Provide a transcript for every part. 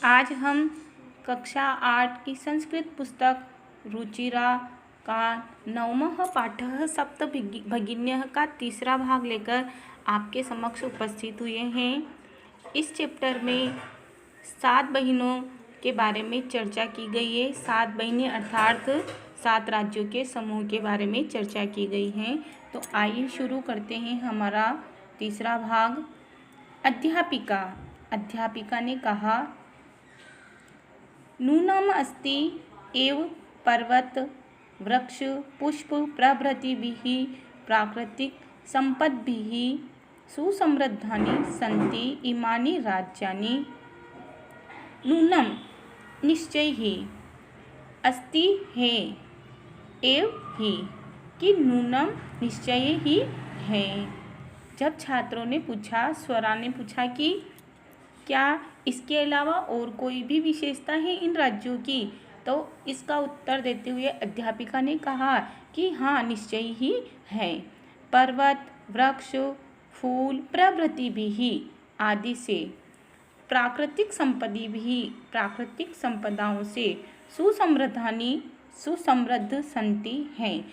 आज हम कक्षा 8 की संस्कृत पुस्तक रुचिरा का 9वां पाठः सप्तभगिन्यः का तीसरा भाग लेकर आपके समक्ष उपस्थित हुए हैं। इस चैप्टर में 7 बहिनों के बारे में चर्चा की गई है। 7 बहिनें अर्थात 7 राज्यों के समूह के बारे में चर्चा की गई है। तो आइए शुरू करते हैं हमारा तीसरा भाग। अध्यापिका ने कहा, नूनम अस्ति एव पर्वत वृक्ष पुष्प प्रभृतिभिः प्राकृतिक संपद्भिः सुसमृद्धानि सन्ति इमानि राज्यानि। नूनम निश्चय ही, अस्ति है, एव ही कि नूनम निश्चय ही है। जब छात्रों ने पूछा, स्वरा ने पूछा कि क्या इसके अलावा और कोई भी विशेषता है इन राज्यों की, तो इसका उत्तर देते हुए अध्यापिका ने कहा कि हाँ, निश्चय ही है। पर्वत वृक्ष फूल प्रभृति भी आदि से प्राकृतिक संपदाओं से सुसमृद्ध संति हैं।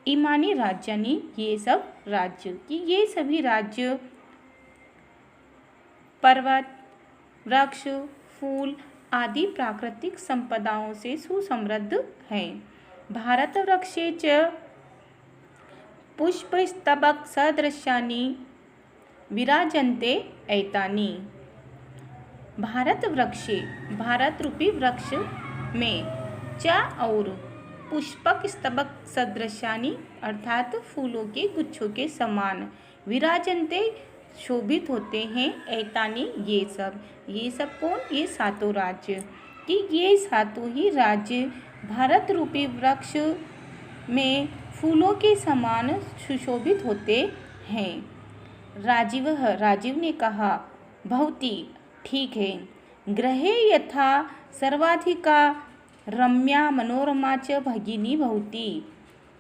इमानी राज्यानि, ये सब राज्य कि ये सभी राज्य पर्वत वृक्ष फूल आदि प्राकृतिक संपदाओं से सुसमृद्ध हैं। भारत वृक्षे च पुष्पस्तबक सदृशानि विराजन्ते एतानि। भारत वृक्षे, भारत रूपी वृक्ष में च और पुष्पक स्तबक सदृशानि अर्थात फूलों के गुच्छों के समान विराजन्ते शोभित होते हैं। ऐतानी, ये सब कौन? ये सातों राज्य कि ये सातों ही राज्य भारत रूपी वृक्ष में फूलों के समान सुशोभित होते हैं। राजीव ने कहा, भवती ठीक है। गृहे यथा सर्वाधिका रम्या मनोरमा च भगिनी भवती।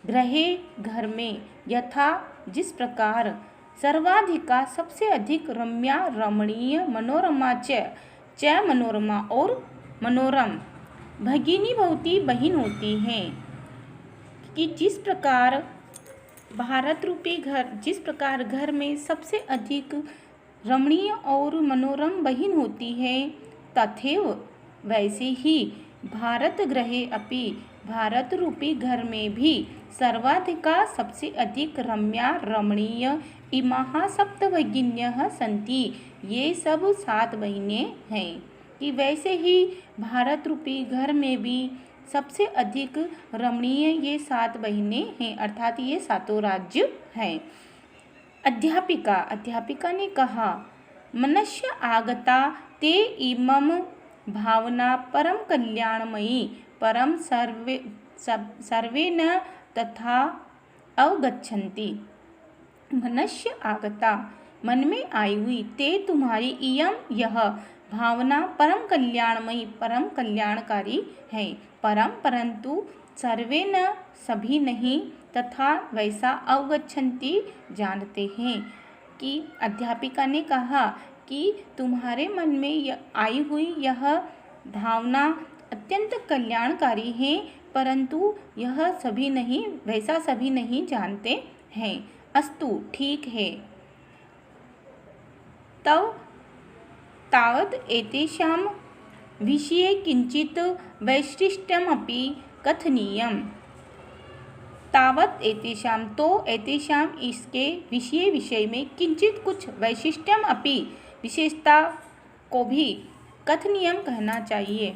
गृहे, घर में, यथा जिस प्रकार, सर्वाधिका सबसे अधिक, रम्या रमणीय, मनोरमा च मनोरमा और मनोरम, भगिनी भवती बहन होती हैं। कि जिस प्रकार भारत रूपी घर, जिस प्रकार घर में सबसे अधिक रमणीय और मनोरम बहन होती है, तथैव वैसे ही भारत गृहे अपि, भारत रूपी घर में भी सर्वाधिका सबसे अधिक रम्या रमणीय इमाः सप्तभगिन्यः सन्ति, ये सब 7 बहिनें हैं। कि वैसे ही भारत रूपी घर में भी सबसे अधिक रमणीय ये 7 बहिनें हैं अर्थात ये सातों राज्य हैं। अध्यापिका ने कहा, मनुष्य आगता ते इमं भावना परम कल्याणमयी परम सर्वे न तथा अवगच्छन्ति। मनुष्य आगता, मन में आई हुई, ते तुम्हारी, इयम यह, भावना परम कल्याणमयी, परम कल्याणकारी है। परम परंतु, सर्वे न सभी नहीं, तथा वैसा, अवगच्छन्ति जानते हैं। कि अध्यापिका ने कहा कि तुम्हारे मन में आई हुई यह भावना अत्यंत कल्याणकारी है, परंतु यह सभी नहीं, वैसा सभी नहीं जानते हैं। अस्तु, ठीक है। तव तावत् एतेषां विषये किंचित वैशिष्ट्यमपि कथनीयम्। तावत् एतेषां, तो एतेषां इसके विषय में किंचित कुछ वैशिष्ट्यम अपि विशेषता को भी कथनीयम कहना चाहिए।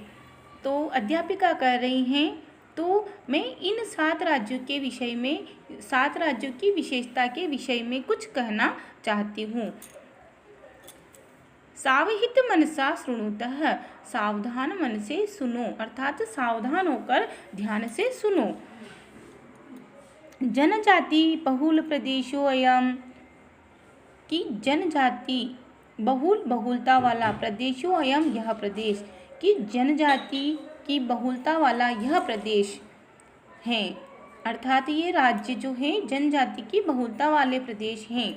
तो अध्यापिका कह रही हैं, तो मैं इन 7 राज्यों के विषय में, 7 राज्यों की विशेषता के विषय में कुछ कहना चाहती हूँ। सावहित मनसा शृणुतः, सावधान मन से सुनो अर्थात सावधान होकर ध्यान से सुनो। जनजाति बहुल प्रदेशो अयम, कि जनजाति बहुलता वाला, प्रदेशो अयम यह प्रदेश, कि जनजाति की बहुलता वाला यह प्रदेश है अर्थात ये राज्य जो है जनजाति की बहुलता वाले प्रदेश हैं।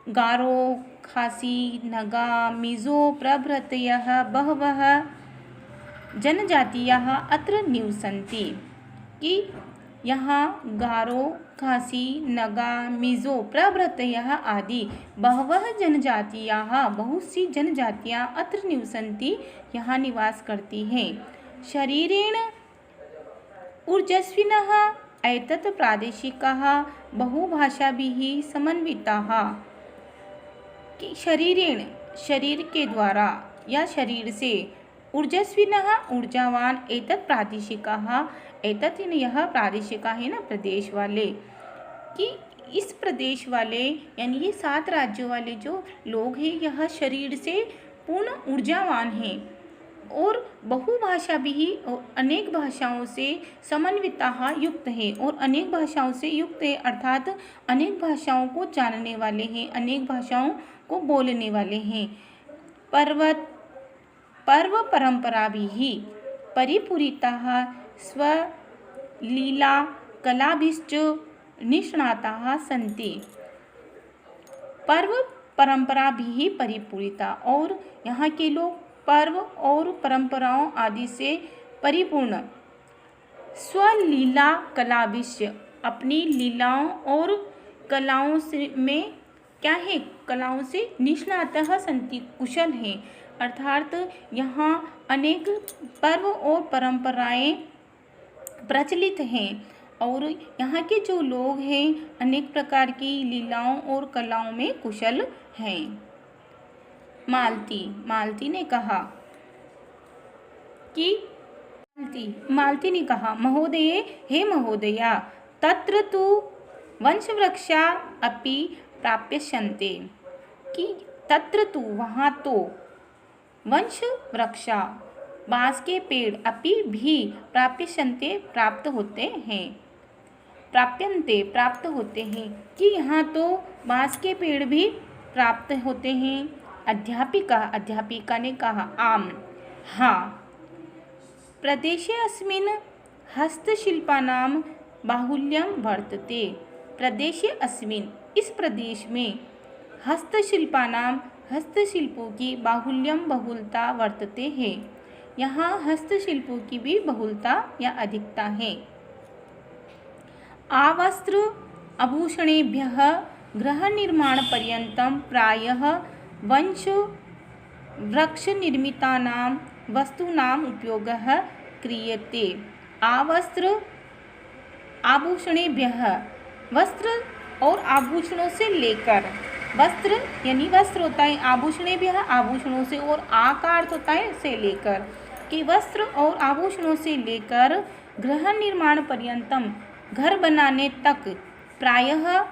गारो, खासी, नगा, मिज़ो प्रभृतयः बहवः जनजातीयाः अत्र निवसन्ति। कि यहाँ गारो, खासी, नगा, मिज़ो प्रभृतयः आदि बहवः जनजातीयाः, बहुत सी जनजातियाँ अत्र निवसन्ति, यहाँ निवास करती हैं। शरीरेण ऊर्जस्विनः एतत् प्रादेशिकाः बहुभाषाभिः समन्विताः। कि शरीरेण, शरीर के द्वारा या शरीर से, ऊर्जस्विनः ऊर्जावान, एतत् प्रादेशिकाः, एतत् यह प्रादेशिका है ना, प्रदेश वाले। कि इस प्रदेश वाले यानी ये 7 राज्यों वाले जो लोग हैं यह शरीर से पूर्ण ऊर्जावान हैं और बहुभाषा भी अनेक भाषाओं से समन्विता युक्त है और अनेक भाषाओं से युक्त है, अर्थात अनेक भाषाओं को जानने वाले हैं, अनेक भाषाओं को बोलने वाले हैं। पर्व परंपरा भी परिपूरिताः स्वलीला कलाभिश्च निष्णाताः सन्ति। पर्व परंपरा भी परिपूरिता, और यहाँ के लोग पर्व और परंपराओं आदि से परिपूर्ण, स्वलीला कलाभिश्च, अपनी लीलाओं और कलाओं से में क्या है, कलाओं से निष्णातः सन्ति, कुशल हैं। अर्थात यहाँ अनेक पर्व और परंपराएं प्रचलित हैं और यहाँ के जो लोग हैं अनेक प्रकार की लीलाओं और कलाओं में कुशल हैं। मालती ने कहा कि मालती ने कहा, महोदये, हे महोदया, तत्र तु वंशवृक्षा अपि प्राप्यन्ते। कि तत्र तु, वहाँ तो, वंशवृक्षा, बाँस के पेड़, अपि भी, प्राप्यन्ते, प्राप्त होते हैं, प्राप्यन्ते, प्राप्त होते हैं। कि यहाँ तो बाँस के पेड़ भी प्राप्त होते हैं। अध्यापिका ने कहा, आम, हाँ। प्रदेशे अस्मिन् हस्तशिल्पानां बाहुल्यं वर्तते। प्रदेशे अस्मिन्, इस प्रदेश में, हस्तशिल्पानां, हस्तशिल्पों की, बाहुल्यम, बहुलता, वर्तते है, यहाँ हस्तशिल्पों की भी बहुलता या अधिकता है। आवस्त्र आभूषणेभ्यः गृहनिर्माणपर्यन्तं प्रायः वंशवृक्षनिर्मितानां वस्तूनाम् उपयोगः क्रियते। आवस्त्र आभूषणेभ्यः, वस्त्र और आभूषणों से लेकर, वस्त्र यानी वस्त्र होता है, आभूषणेभ्यः, आभूषणों से, और आकार होता है से लेकर, कि वस्त्र और आभूषणों से लेकर गृह निर्माण पर्यंतम, घर बनाने तक, प्रायः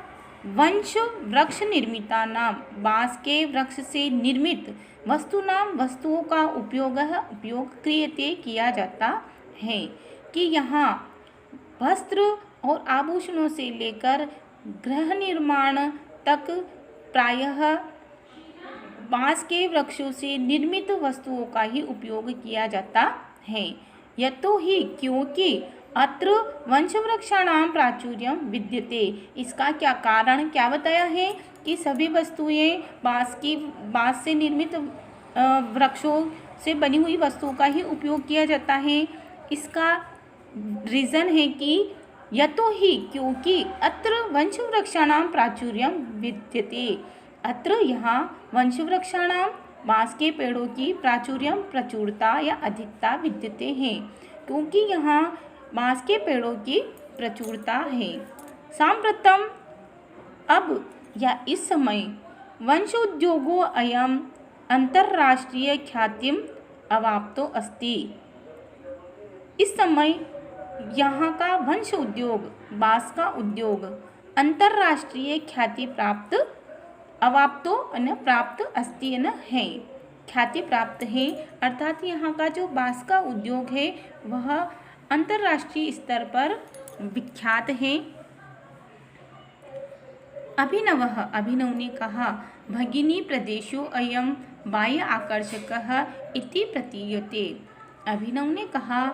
वंश वृक्ष निर्मिता नाम, बाँस के वृक्ष से निर्मित, वस्तुनाम, वस्तुओं का उपयोग क्रियते, किया जाता है। कि यहाँ वस्त्र और आभूषणों से लेकर गृह निर्माण तक प्रायः बाँस के वृक्षों से निर्मित वस्तुओं का ही उपयोग किया जाता है। यतो ही, क्योंकि अत्र वंशवृक्षाणां प्राचुर्यं विद्यते। इसका क्या कारण, क्या बताया है कि सभी वस्तुएं बाँस से निर्मित वृक्षों से बनी हुई वस्तुओं का ही उपयोग किया जाता है। इसका रीज़न है कि यतो ही, क्योंकि अत्र वंशवृक्षाणां प्राचुर्यं विद्यते। अत्र यहाँ वंशवृक्षाणां, बाँस के पेड़ों की, प्राचुर्यं, प्रचुरता या अधिकता विद्यते हैं, क्योंकि यहाँ बाँस के पेड़ों की प्रचुरता है। सांप्रतम, अब या इस समय, वंश उद्योगो अयम अंतर्राष्ट्रीय ख्यातिम अवाप्तो अस्ति। इस समय यहाँ का वंश उद्योग, बाँस का उद्योग, अंतर्राष्ट्रीय ख्याति प्राप्त, अवाप्तो न प्राप्त, अस्ति न है, ख्याति प्राप्त है। अर्थात यहाँ का जो बाँस का उद्योग है वह अंतर्राष्ट्रीय स्तर पर विख्यात है। अभिनव ने कहा, भगिनी प्रदेशो अयम बाह्य आकर्षकः इति प्रतीयते। अभिनव ने कहा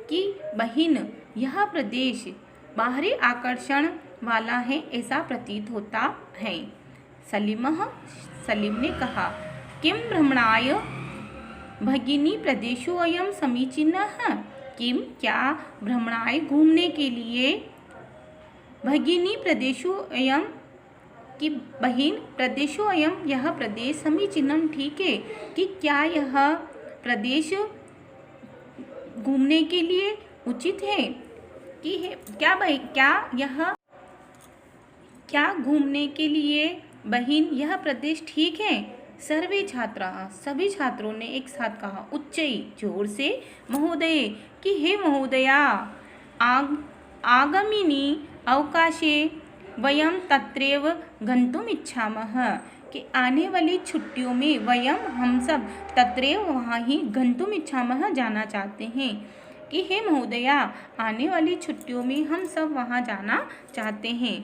कि बहिन, यह प्रदेश बाहरी आकर्षण वाला है, ऐसा प्रतीत होता है। सलीम ने कहा, किम भ्रमणाय भगिनी प्रदेशोऽयं समीचीनः? किम क्या भ्रमणाय घूमने के लिए भगिनी प्रदेशोऽयं कि बहिन प्रदेशोऽयं यह प्रदेश समीचीनम ठीक है कि क्या यह प्रदेश घूमने के लिए उचित है कि है क्या घूमने के लिए बहिन यह प्रदेश ठीक है? सर्वे छात्रा सभी छात्रों ने एक साथ कहा उच्चई जोर से महोदय कि हे महोदया आगामिनी अवकाशे वयम तत्रैव गन्तुम इच्छामः कि आने वाली छुट्टियों में हम सब तत्रैव वहाँ ही गन्तुम इच्छामः जाना चाहते हैं कि हे महोदया आने वाली छुट्टियों में हम सब वहाँ जाना चाहते हैं।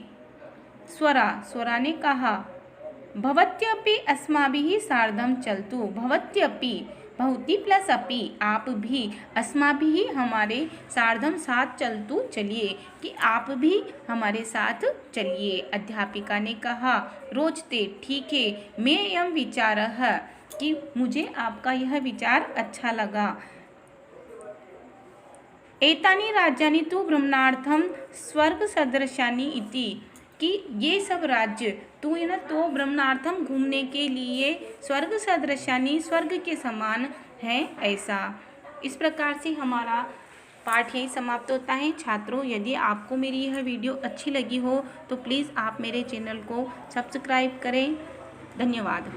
स्वरा ने कहा भवत्यपि अस्माभिः सार्धं चलतु। भवत्यपि भवती प्लस अपि आप भी अस्माभिः हमारे सार्धम साथ चलतु चलिए कि आप भी हमारे साथ चलिए। अध्यापिका ने कहा रोचते ठीक है मैं यम विचारः कि मुझे आपका यह विचार अच्छा लगा। एतानि राज्यानि तु भ्रमणार्थं स्वर्गसदृशानि इति कि ये सब राज्य तो भ्रमणार्थम घूमने के लिए स्वर्ग सदृशानी स्वर्ग के समान है ऐसा। इस प्रकार से हमारा पाठ यही समाप्त होता है। छात्रों यदि आपको मेरी यह वीडियो अच्छी लगी हो तो प्लीज़ आप मेरे चैनल को सब्सक्राइब करें। धन्यवाद।